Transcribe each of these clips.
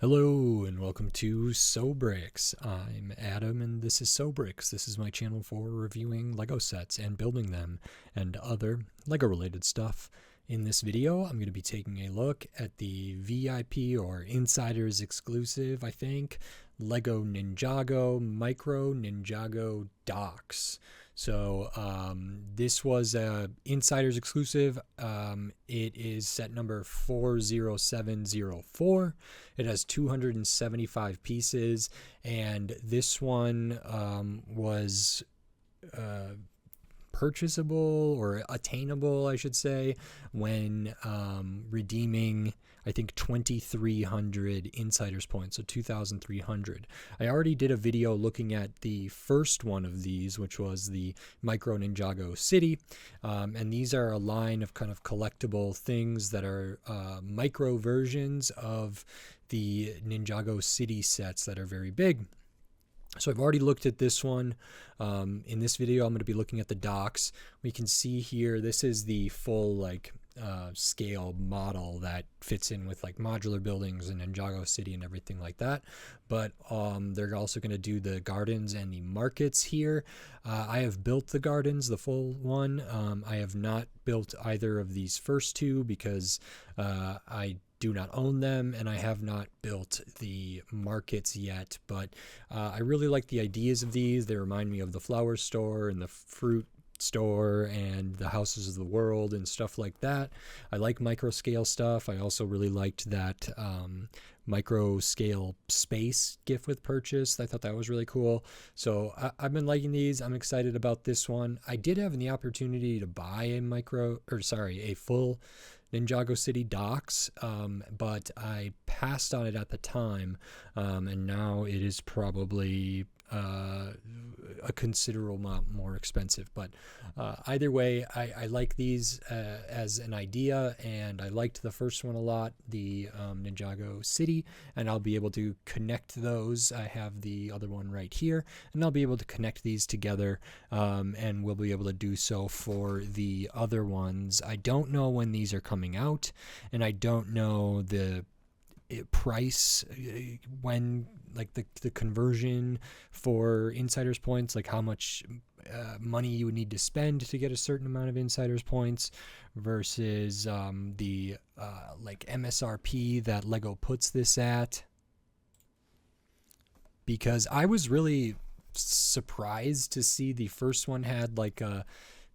Hello and welcome to Sobrix. I'm Adam and this is Sobrix. This is my channel for reviewing Lego sets and building them and other Lego related stuff. In this video, I'm going to be taking a look at the VIP or Insiders exclusive, I think, Lego Ninjago Micro Ninjago docks. So this was a Insiders exclusive. It is set number 40704. It has 275 pieces, and this one was purchasable or attainable, I should say, when redeeming, I think, 2,300 Insiders points, so 2,300. I already did a video looking at the first one of these, which was the Micro Ninjago City, and these are a line of kind of collectible things that are micro versions of the Ninjago City sets that are very big. So I've already looked at this one. In this video, I'm going to be looking at the docks. We can see here, this is the full scale model that fits in with like modular buildings and Ninjago City and everything like that. But they're also going to do the gardens and the markets here. I have built the gardens, the full one. I have not built either of these first two because I do not own them, and I have not built the markets yet, but I really like the ideas of these. They remind me of the flower store and the fruit store and the houses of the world and stuff like that. I like micro scale stuff. I also really liked that micro scale space gift with purchase. I thought that was really cool. So I've been liking these. I'm excited about this one. I did have the opportunity to buy a full Ninjago City docks, but I passed on it at the time, and now it is probably a considerable amount more expensive. But either way, I like these as an idea, and I liked the first one a lot, the Ninjago City, and I'll be able to connect those. I have the other one right here, and I'll be able to connect these together, and we'll be able to do so for the other ones. I don't know when these are coming out, and I don't know the price when, like, the conversion for Insiders points, like how much money you would need to spend to get a certain amount of Insiders points versus the like MSRP that Lego puts this at, because I was really surprised to see the first one had like a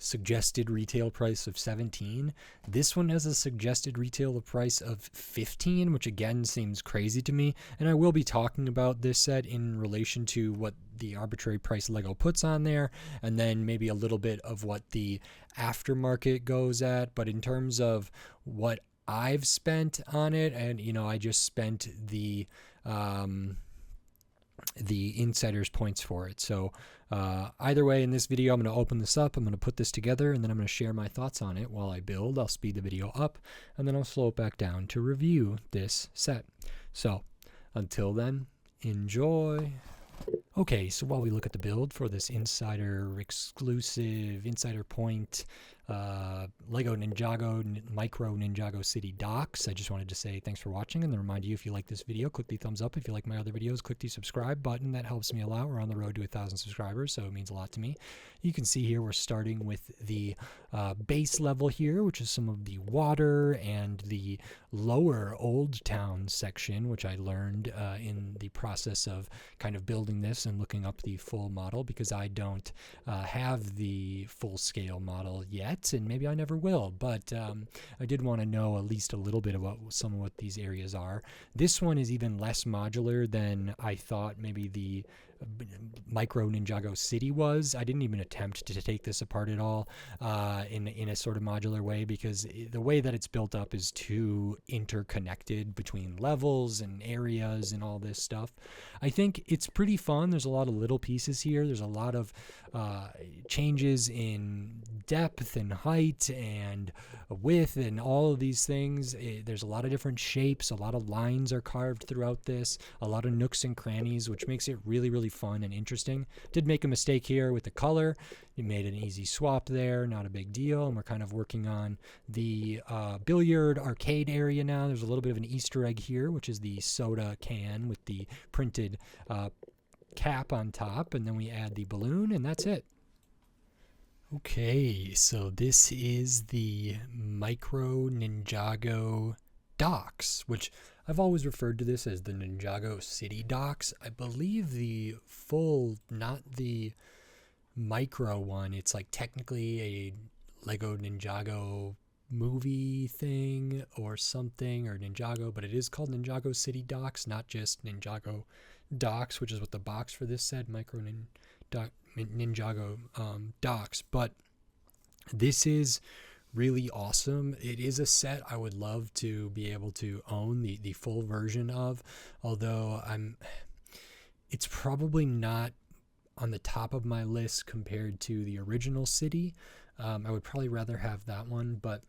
suggested retail price of 17. This one has a suggested retail price of 15, which again seems crazy to me. And I will be talking about this set in relation to what the arbitrary price Lego puts on there, and then maybe a little bit of what the aftermarket goes at. But in terms of what I've spent on it, and I just spent the Insiders points for it. So either way, in this video, I'm going to open this up, I'm going to put this together, and then I'm going to share my thoughts on it while I build. I'll speed the video up, and then I'll slow it back down to review this set. So until then, enjoy. Okay, so while we look at the build for this Insider exclusive, Insider point, Lego Ninjago Micro Ninjago City docks, I just wanted to say thanks for watching, and then remind you, if you like this video, click the thumbs up. If you like my other videos, click the subscribe button. That helps me a lot. We're on the road to 1,000 subscribers, so it means a lot to me. You can see here we're starting with the base level here, which is some of the water and the lower Old Town section, which I learned in the process of kind of building this and looking up the full model, because I don't have the full scale model yet, and maybe I never will, but I did want to know at least a little bit about some of what these areas are. This one is even less modular than I thought maybe the Micro Ninjago City was. I didn't even attempt to take this apart at all in a sort of modular way, because the way that it's built up is too interconnected between levels and areas and all this stuff. I think it's pretty fun. There's a lot of little pieces here. There's a lot of changes in depth and height and width and all of these things. There's a lot of different shapes. A lot of lines are carved throughout this. A lot of nooks and crannies, which makes it really, really really fun and interesting. Did make a mistake here with the color. You made an easy swap there, not a big deal. And we're kind of working on the billiard arcade area now. There's a little bit of an Easter egg here, which is the soda can with the printed cap on top, and then we add the balloon, and that's it. Okay, so this is the Micro Ninjago docks, which I've always referred to this as the Ninjago City docks. I believe the full, not the micro one, it's like technically a Lego Ninjago movie thing or something, or Ninjago, but it is called Ninjago City docks, not just Ninjago docks, which is what the box for this said, Micro Ninjago docks. But this is really awesome. It is a set I would love to be able to own the full version of, although it's probably not on the top of my list compared to the original city. I would probably rather have that one, but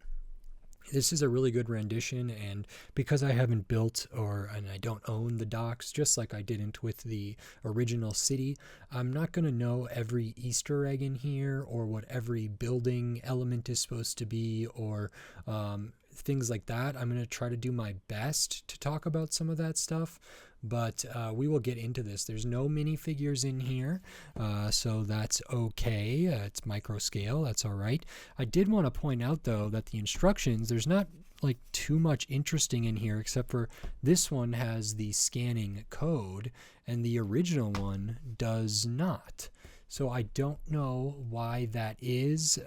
this is a really good rendition, and because I haven't built and I don't own the docks, just like I didn't with the original city, I'm not going to know every Easter egg in here or what every building element is supposed to be, or things like that. I'm going to try to do my best to talk about some of that stuff, but we will get into this. There's no minifigures in here, so that's okay. It's micro scale, that's all right. I did want to point out, though, that the instructions, there's not like too much interesting in here, except for this one has the scanning code, and the original one does not. So I don't know why that is.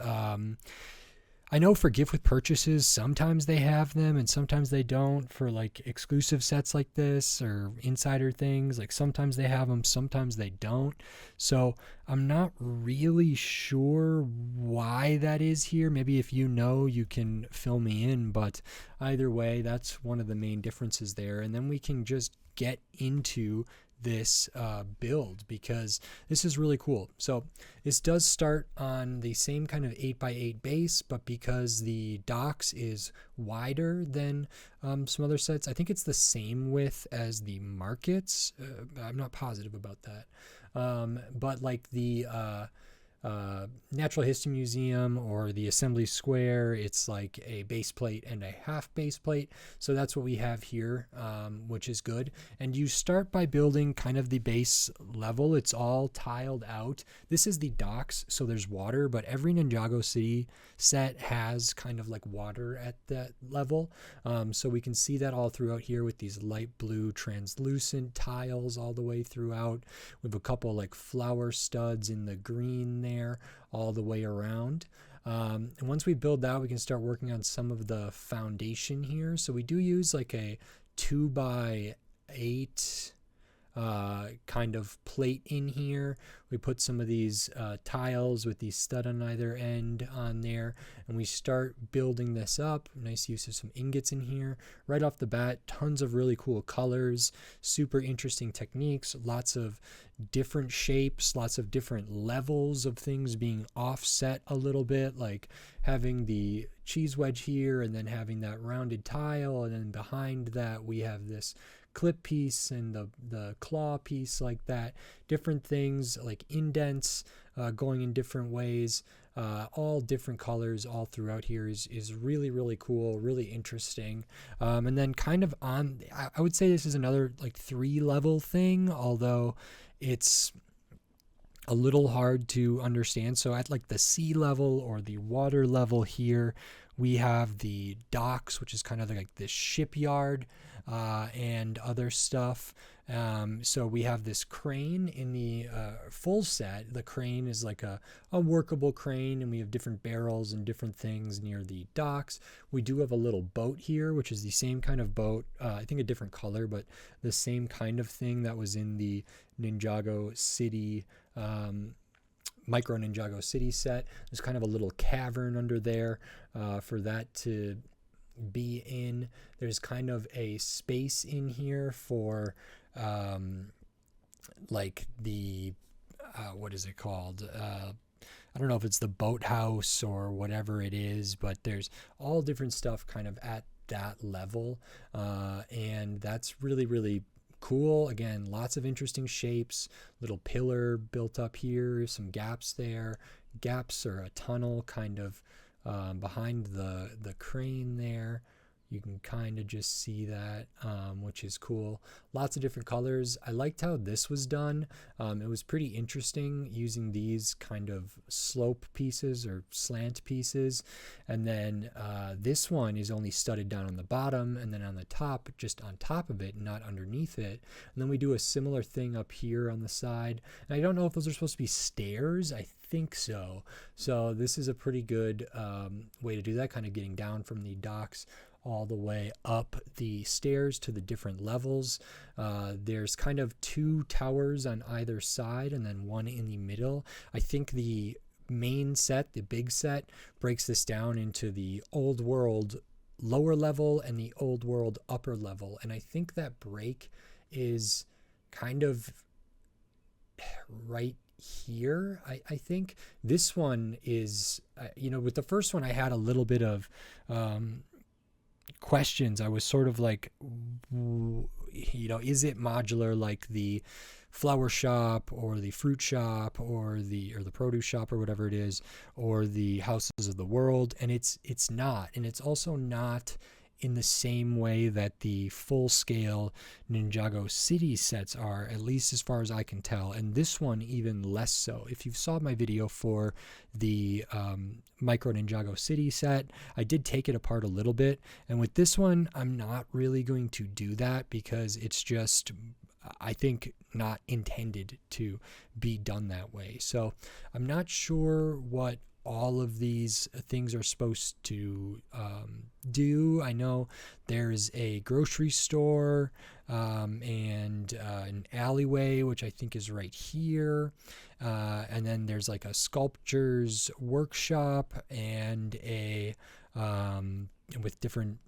I know for gift with purchases, sometimes they have them and sometimes they don't for like exclusive sets like this or insider things. Like sometimes they have them, sometimes they don't. So I'm not really sure why that is here. Maybe if you know, you can fill me in, but either way, that's one of the main differences there. And then we can just get into this build, because this is really cool. So this does start on the same kind of 8x8 base, but because the docks is wider than some other sets, I think it's the same width as the markets. I'm not positive about that, but like the Natural History Museum or the Assembly Square, it's like a base plate and a half base plate. So that's what we have here, which is good. And you start by building kind of the base level. It's all tiled out. This is the docks, so there's water, but every Ninjago City set has kind of like water at that level. So we can see that all throughout here with these light blue translucent tiles all the way throughout. We have a couple like flower studs in the green there all the way around. And once we build that, we can start working on some of the foundation here. So we do use like a 2x8 kind of plate in here. We put some of these tiles with these stud on either end on there, and we start building this up. Nice use of some ingots in here. Right off the bat, tons of really cool colors, super interesting techniques, lots of different shapes, lots of different levels of things being offset a little bit, like having the cheese wedge here and then having that rounded tile, and then behind that we have this clip piece and the claw piece like that. Different things like indents going in different ways, all different colors all throughout here is really, really cool, really interesting. And then kind of on, I would say this is another like 3-level thing, although it's a little hard to understand. So at like the sea level or the water level here, we have the docks, which is kind of like this shipyard and other stuff. So we have this crane in the full set. The crane is like a workable crane, and we have different barrels and different things near the docks. We do have a little boat here, which is the same kind of boat, I think a different color, but the same kind of thing that was in the Ninjago City Micro Ninjago City set. There's kind of a little cavern under there for that to be in. There's kind of a space in here for like the what is it called? I don't know if it's the boathouse or whatever it is, but there's all different stuff kind of at that level, and that's really, really cool. Again, lots of interesting shapes, little pillar built up here, some gaps there, gaps or a tunnel kind of behind the crane there. You can kind of just see that, which is cool. Lots of different colors. I liked how this was done. It was pretty interesting using these kind of slope pieces or slant pieces. And then this one is only studded down on the bottom, and then on the top, just on top of it, not underneath it. And then we do a similar thing up here on the side. And I don't know if those are supposed to be stairs. I think so. So this is a pretty good way to do that, kind of getting down from the docks all the way up the stairs to the different levels. There's kind of 2 towers on either side and then one in the middle. I think the main set, the big set, breaks this down into the old world lower level and the old world upper level. And I think that break is kind of right here. I think this one is, with the first one, I had a little bit of questions. I was sort of like, is it modular like the flower shop or the fruit shop or the produce shop or whatever it is, or the houses of the world? And it's not. And it's also not in the same way that the full-scale Ninjago city sets are, at least as far as I can tell, and this one even less so. If you saw my video for the Micro Ninjago city set, I did take it apart a little bit, and with this one, I'm not really going to do that because it's just, I think, not intended to be done that way. So I'm not sure what all of these things are supposed to do. I know there's a grocery store and an alleyway, which I think is right here. And then there's like a sculptor's workshop and a with different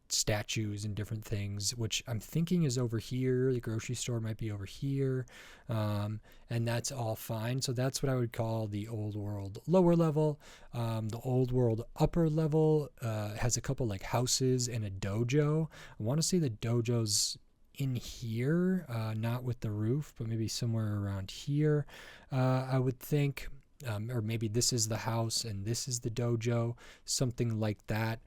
statues and different things, which I'm thinking is over here. The grocery store might be over here, and that's all fine. So that's what I would call the old world lower level. The old world upper level has a couple like houses and a dojo. I want to say the dojo's in here, not with the roof, but maybe somewhere around here, I would think. Or maybe this is the house and this is the dojo, something like that.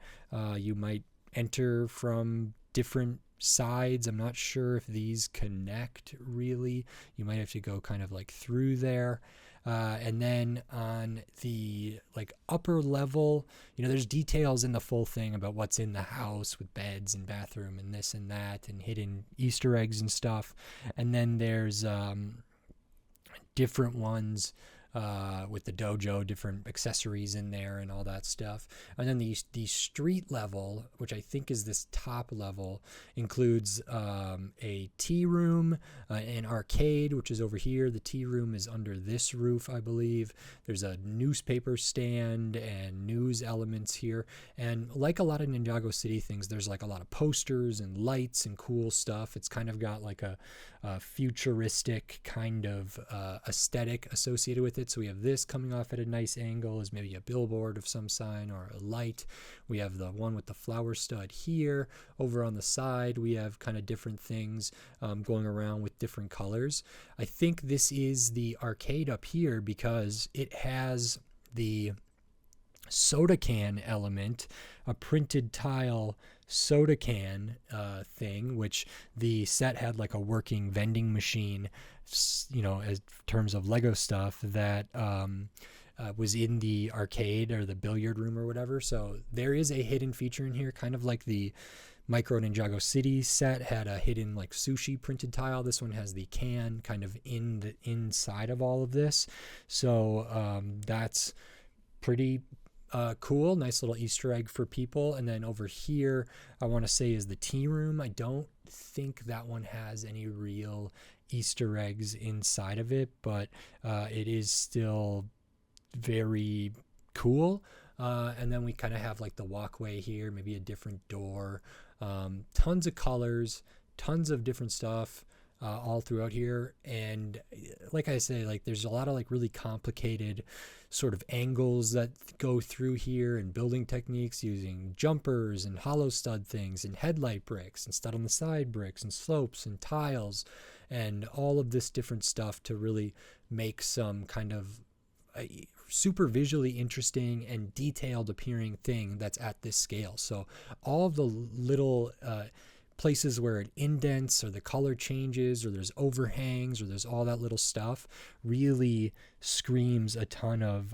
You might enter from different sides. I'm not sure if these connect really. You might have to go kind of like through there. And then on the like upper level, there's details in the full thing about what's in the house with beds and bathroom and this and that and hidden Easter eggs and stuff. And then there's different ones with the dojo, different accessories in there and all that stuff. And then the street level, which I think is this top level, includes a tea room, an arcade, which is over here. The tea room is under this roof, I believe. There's a newspaper stand and news elements here. And like a lot of Ninjago City things, there's like a lot of posters and lights and cool stuff. It's kind of got like a futuristic kind of aesthetic associated with it. So we have this coming off at a nice angle as maybe a billboard of some sign or a light. We have the one with the flower stud here. Over on the side, we have kind of different things going around with different colors. I think this is the arcade up here because it has the soda can element, a printed tile soda can thing, which the set had like a working vending machine, as terms of Lego stuff that was in the arcade or the billiard room or whatever. So there is a hidden feature in here, kind of like the Micro Ninjago City set had a hidden like sushi printed tile. This one has the can kind of in the inside of all of this. So that's pretty cool. Nice little Easter egg for people. And then over here, I want to say is the tea room. I don't think that one has any real Easter eggs inside of it, but it is still very cool. And then we kind of have like the walkway here, maybe a different door, tons of colors, tons of different stuff. all throughout here. And like I say, like there's a lot of like really complicated sort of angles that go through here, and building techniques using jumpers and hollow stud things and headlight bricks and stud on the side bricks and slopes and tiles and all of this different stuff to really make some kind of super visually interesting and detailed appearing thing that's at this scale. So all of the little places where it indents or the color changes or there's overhangs or there's all that little stuff really screams a ton of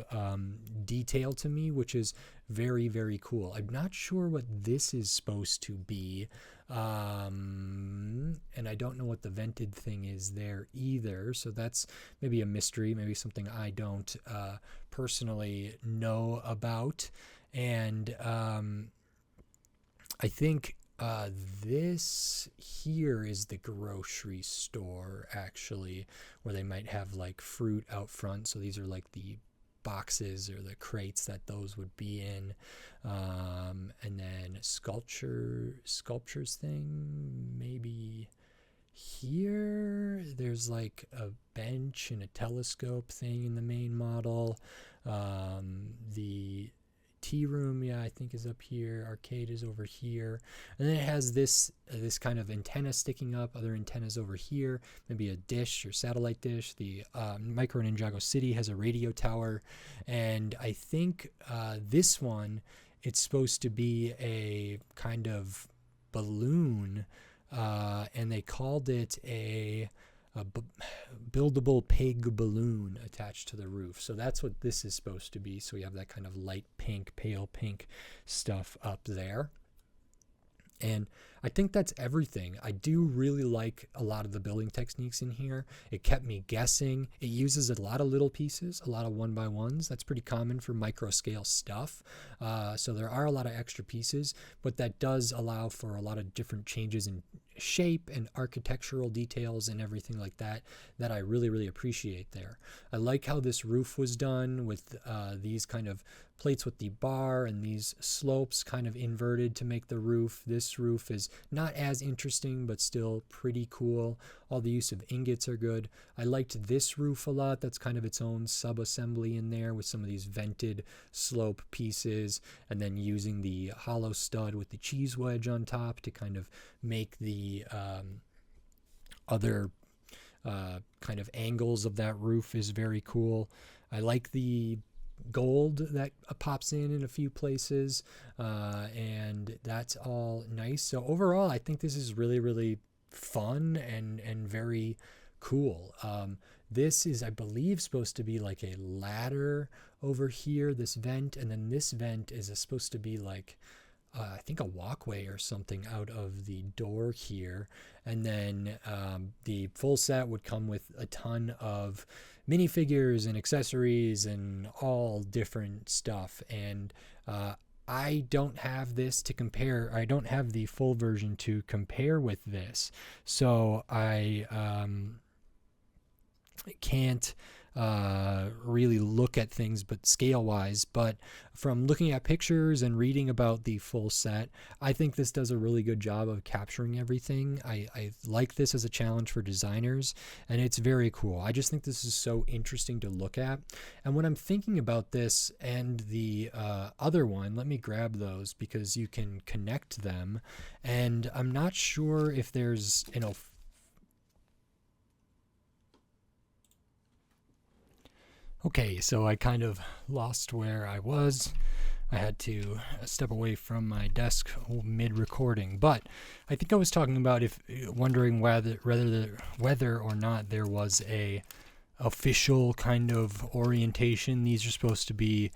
detail to me, which is very, very cool. I'm not sure what this is supposed to be. And I don't know what the vented thing is there either. So that's maybe a mystery, maybe something I don't personally know about. And I think this here is the grocery store, actually, where they might have like fruit out front. So these are like the boxes or the crates that those would be in. And then sculptures thing, maybe here. There's like a bench and a telescope thing in the main model. The tea room, yeah, I think is up here. Arcade is over here, and then it has this kind of antenna sticking up. Other antennas over here, maybe a dish or satellite dish. The Micro Ninjago City has a radio tower, and I think this one, it's supposed to be a kind of balloon, and they called it a buildable pig balloon attached to the roof. So that's what this is supposed to be. So we have that kind of light pink, pale pink stuff up there. And I think that's everything. I do really like a lot of the building techniques in here. It kept me guessing. It uses a lot of little pieces, a lot of 1x1s. That's pretty common for micro scale stuff. So there are a lot of extra pieces, but that does allow for a lot of different changes in shape and architectural details and everything like that I really, really appreciate there. I like how this roof was done with these kind of plates with the bar and these slopes kind of inverted to make the roof. This roof is not as interesting, but still pretty cool. All the use of ingots are good. I liked this roof a lot. That's kind of its own sub-assembly in there with some of these vented slope pieces, and then using the hollow stud with the cheese wedge on top to kind of make the other kind of angles of that roof is very cool. I like the gold that pops in a few places, and that's all nice. So overall, I think this is really, really fun and very cool. This is, I believe, supposed to be like a ladder over here, this vent, and then this vent is supposed to be like I think a walkway or something out of the door here. And then the full set would come with a ton of minifigures and accessories and all different stuff. And I don't have this to compare. I don't have the full version to compare with this. So I can't really look at things but scale wise, but from looking at pictures and reading about the full set, I think this does a really good job of capturing everything. I like this as a challenge for designers, and it's very cool. I just think this is so interesting to look at. And when I'm thinking about this and the other one, let me grab those because you can connect them, and I'm not sure if there's Okay, so I kind of lost where I was. I had to step away from my desk mid-recording, but I think I was talking about wondering whether or not there was a official kind of orientation these are supposed to be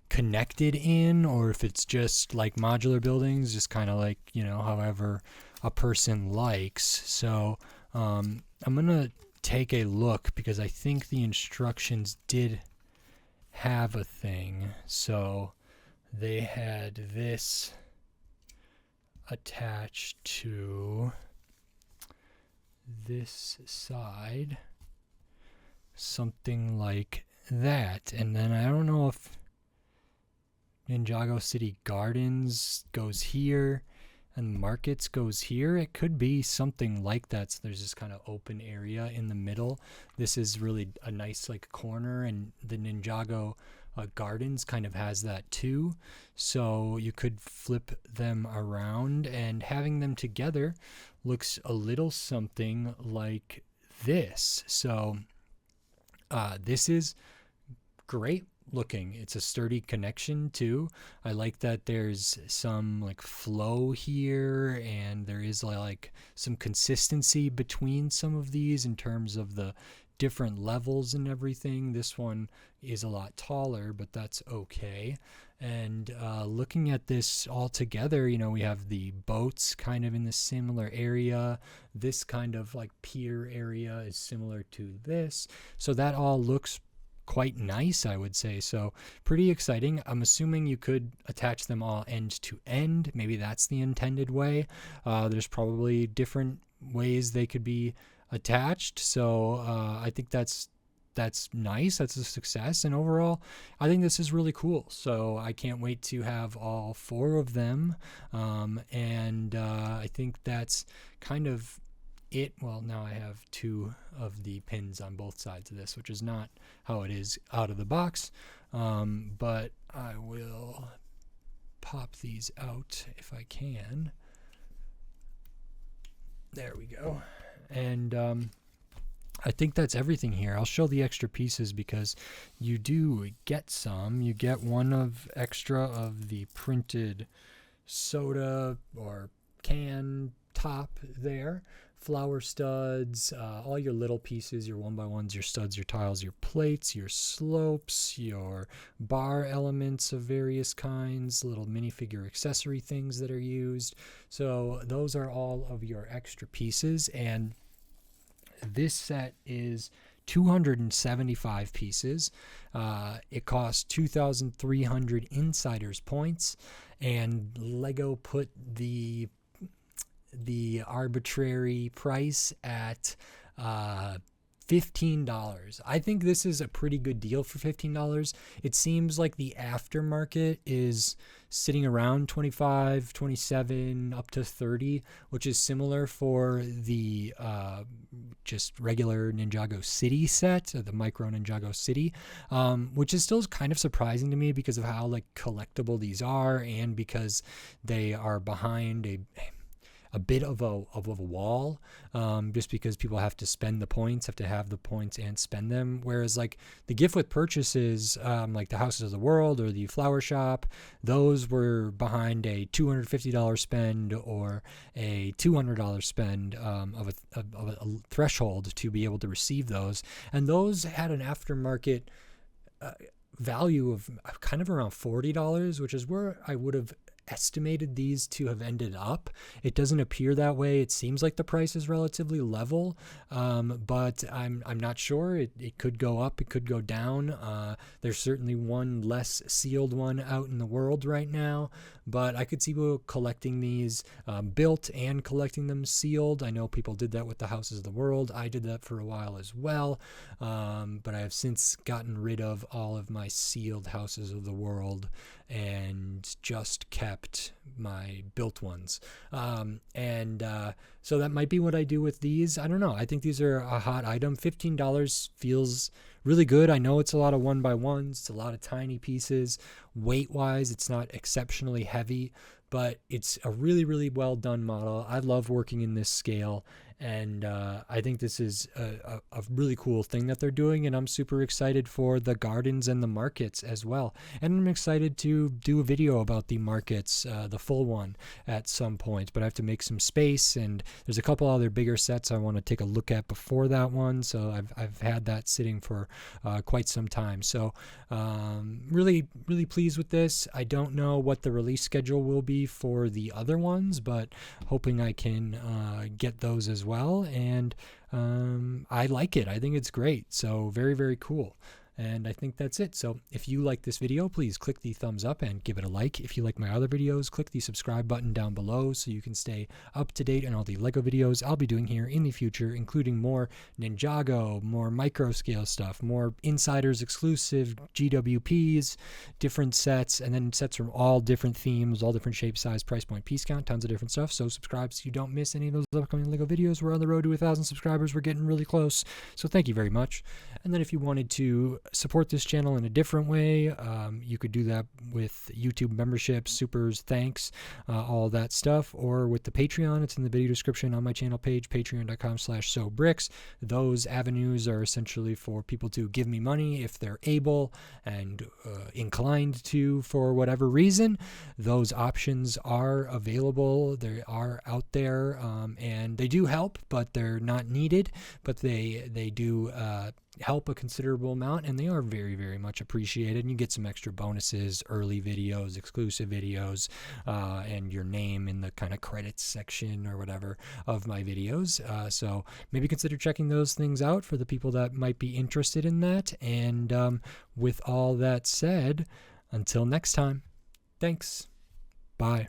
connected in, or if it's just like modular buildings, just kind of like, however a person likes. So I'm gonna take a look because I think the instructions did have a thing. So they had this attached to this side, something like that. And then I don't know if Ninjago City Gardens goes here. and markets goes here. It could be something like that. So there's this kind of open area in the middle. This is really a nice like corner, and the Ninjago Gardens kind of has that too. So you could flip them around, and having them together looks a little something like this. So this is great looking. It's a sturdy connection too. I like that there's some like flow here, and there is like some consistency between some of these in terms of the different levels and everything. This one is a lot taller, but that's okay. And looking at this all together, you know, we have the boats kind of in the similar area. This kind of like pier area is similar to this. So that all looks quite nice, I would say. So pretty exciting. I'm assuming you could attach them all end to end. Maybe that's the intended way. There's probably different ways they could be attached. So I think that's nice. That's a success. And overall, I think this is really cool. So I can't wait to have all 4 of them. I think that's kind of it. Well, now I have 2 of the pins on both sides of this, which is not how it is out of the box. But I will pop these out if I can. There we go. And I think that's everything here. I'll show the extra pieces because you do get some. You get one of extra of the printed soda or can top there, flower studs, all your little pieces, your 1x1s, your studs, your tiles, your plates, your slopes, your bar elements of various kinds, little minifigure accessory things that are used. So those are all of your extra pieces, and this set is 275 pieces. It costs 2,300 insiders points, and Lego put the arbitrary price at $15. I think this is a pretty good deal for $15. It seems like the aftermarket is sitting around 25, 27, up to 30, which is similar for the just regular Ninjago City set, or the Micro Ninjago City, which is still kind of surprising to me because of how like collectible these are, and because they are behind a bit of a wall, just because people have to spend the points, have to have the points and spend them. Whereas like the gift with purchases, like the Houses of the World or the Flower Shop, those were behind a $250 spend or a $200 spend of a threshold to be able to receive those. And those had an aftermarket value of kind of around $40, which is where I would have estimated these to have ended up. It doesn't appear that way. It seems like the price is relatively level, but I'm not sure. It could go up, it could go down. There's certainly one less sealed one out in the world right now, but I could see people collecting these built and collecting them sealed. I know people did that with the Houses of the World. I did that for a while as well, but I have since gotten rid of all of my sealed Houses of the World and just kept my built ones. So that might be what I do with these. I don't know. I think these are a hot item. $15 feels really good. I know it's a lot of 1x1s. It's a lot of tiny pieces. Weight-wise, it's not exceptionally heavy, but it's a really, really well done model. I love working in this scale, and I think this is a really cool thing that they're doing, and I'm super excited for the gardens and the markets as well. And I'm excited to do a video about the markets, the full one, at some point, but I have to make some space, and there's a couple other bigger sets I want to take a look at before that one, so I've had that sitting for quite some time. So really, really pleased with this. I don't know what the release schedule will be for the other ones, but hoping I can get those as well. And I like it. I think it's great. So very, very cool. And I think that's it. So if you like this video, please click the thumbs up and give it a like. If you like my other videos, click the subscribe button down below so you can stay up to date on all the LEGO videos I'll be doing here in the future, including more Ninjago, more micro scale stuff, more insiders exclusive GWPs, different sets, and then sets from all different themes, all different shape, size, price point, piece count, tons of different stuff. So subscribe so you don't miss any of those upcoming LEGO videos. We're on the road to 1,000 subscribers. We're getting really close. So thank you very much. And then if you wanted to support this channel in a different way, you could do that with YouTube memberships, supers, thanks, all that stuff, or with the Patreon. It's in the video description on my channel page, patreon.com/sobricks. Those avenues are essentially for people to give me money if they're able and inclined to for whatever reason. Those options are available. They are out there, and they do help, but they're not needed. But they do help a considerable amount, and they are very, very much appreciated. And you get some extra bonuses, early videos, exclusive videos, and your name in the kind of credits section or whatever of my videos. So maybe consider checking those things out for the people that might be interested in that. And with all that said, until next time, thanks. Bye.